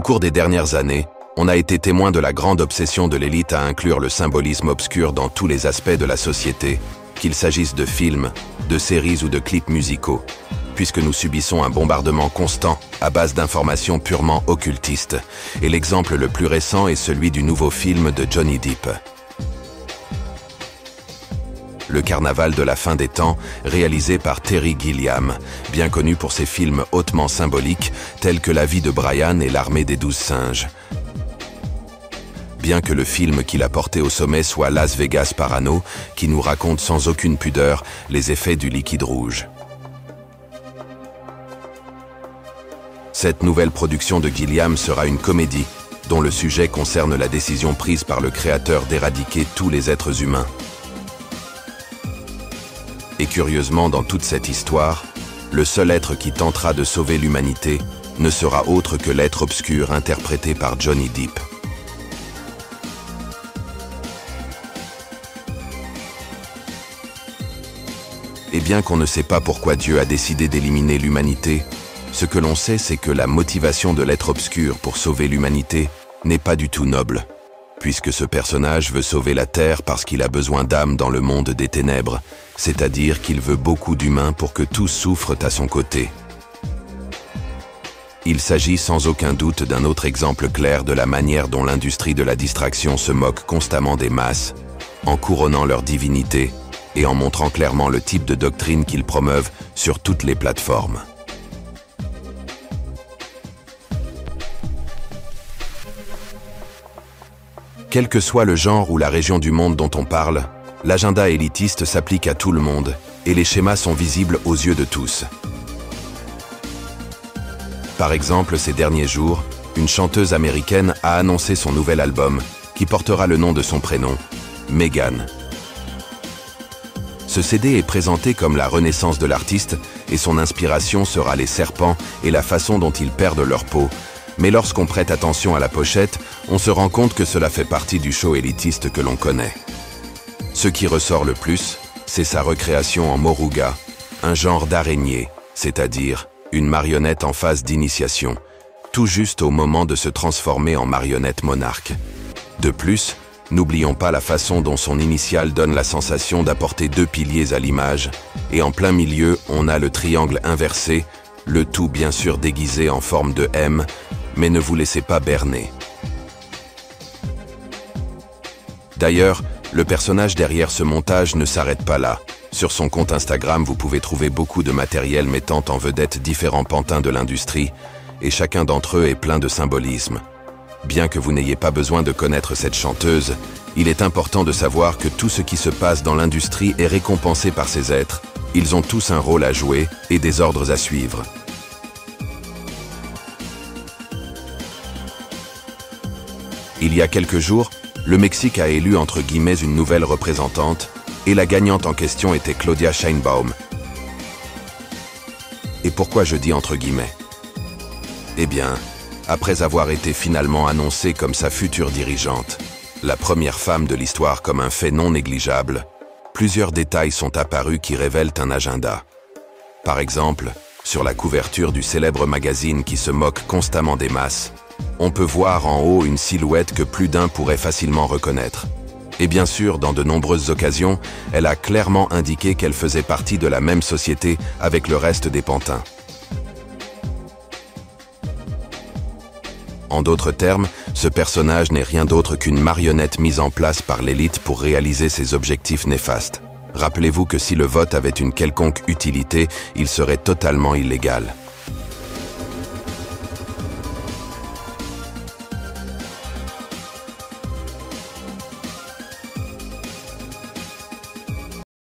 Au cours des dernières années, on a été témoin de la grande obsession de l'élite à inclure le symbolisme obscur dans tous les aspects de la société, qu'il s'agisse de films, de séries ou de clips musicaux, puisque nous subissons un bombardement constant à base d'informations purement occultistes, et l'exemple le plus récent est celui du nouveau film de Johnny Depp. Le carnaval de la fin des temps, réalisé par Terry Gilliam, bien connu pour ses films hautement symboliques tels que La vie de Brian et L'armée des 12 singes. Bien que le film qu'il a porté au sommet soit Las Vegas Parano, qui nous raconte sans aucune pudeur les effets du liquide rouge. Cette nouvelle production de Gilliam sera une comédie, dont le sujet concerne la décision prise par le créateur d'éradiquer tous les êtres humains. Et curieusement, dans toute cette histoire, le seul être qui tentera de sauver l'humanité ne sera autre que l'être obscur interprété par Johnny Depp. Et bien qu'on ne sait pas pourquoi Dieu a décidé d'éliminer l'humanité, ce que l'on sait, c'est que la motivation de l'être obscur pour sauver l'humanité n'est pas du tout noble, puisque ce personnage veut sauver la Terre parce qu'il a besoin d'âmes dans le monde des ténèbres, c'est-à-dire qu'il veut beaucoup d'humains pour que tous souffrent à son côté. Il s'agit sans aucun doute d'un autre exemple clair de la manière dont l'industrie de la distraction se moque constamment des masses, en couronnant leur divinité et en montrant clairement le type de doctrine qu'ils promeuvent sur toutes les plateformes. Quel que soit le genre ou la région du monde dont on parle, l'agenda élitiste s'applique à tout le monde et les schémas sont visibles aux yeux de tous. Par exemple, ces derniers jours, une chanteuse américaine a annoncé son nouvel album qui portera le nom de son prénom, Megan. Ce CD est présenté comme la renaissance de l'artiste et son inspiration sera les serpents et la façon dont ils perdent leur peau. Mais lorsqu'on prête attention à la pochette, on se rend compte que cela fait partie du show élitiste que l'on connaît. Ce qui ressort le plus, c'est sa recréation en moruga, un genre d'araignée, c'est-à-dire une marionnette en phase d'initiation, tout juste au moment de se transformer en marionnette monarque. De plus, n'oublions pas la façon dont son initiale donne la sensation d'apporter deux piliers à l'image, et en plein milieu, on a le triangle inversé, le tout bien sûr déguisé en forme de M, mais ne vous laissez pas berner. D'ailleurs, le personnage derrière ce montage ne s'arrête pas là. Sur son compte Instagram, vous pouvez trouver beaucoup de matériel mettant en vedette différents pantins de l'industrie, et chacun d'entre eux est plein de symbolisme. Bien que vous n'ayez pas besoin de connaître cette chanteuse, il est important de savoir que tout ce qui se passe dans l'industrie est récompensé par ces êtres. Ils ont tous un rôle à jouer et des ordres à suivre. Il y a quelques jours, le Mexique a élu entre guillemets une nouvelle représentante et la gagnante en question était Claudia Sheinbaum. Et pourquoi je dis entre guillemets? Eh bien, après avoir été finalement annoncée comme sa future dirigeante, la première femme de l'histoire comme un fait non négligeable, plusieurs détails sont apparus qui révèlent un agenda. Par exemple, sur la couverture du célèbre magazine qui se moque constamment des masses, on peut voir en haut une silhouette que plus d'un pourrait facilement reconnaître. Et bien sûr, dans de nombreuses occasions, elle a clairement indiqué qu'elle faisait partie de la même société avec le reste des pantins. En d'autres termes, ce personnage n'est rien d'autre qu'une marionnette mise en place par l'élite pour réaliser ses objectifs néfastes. Rappelez-vous que si le vote avait une quelconque utilité, il serait totalement illégal.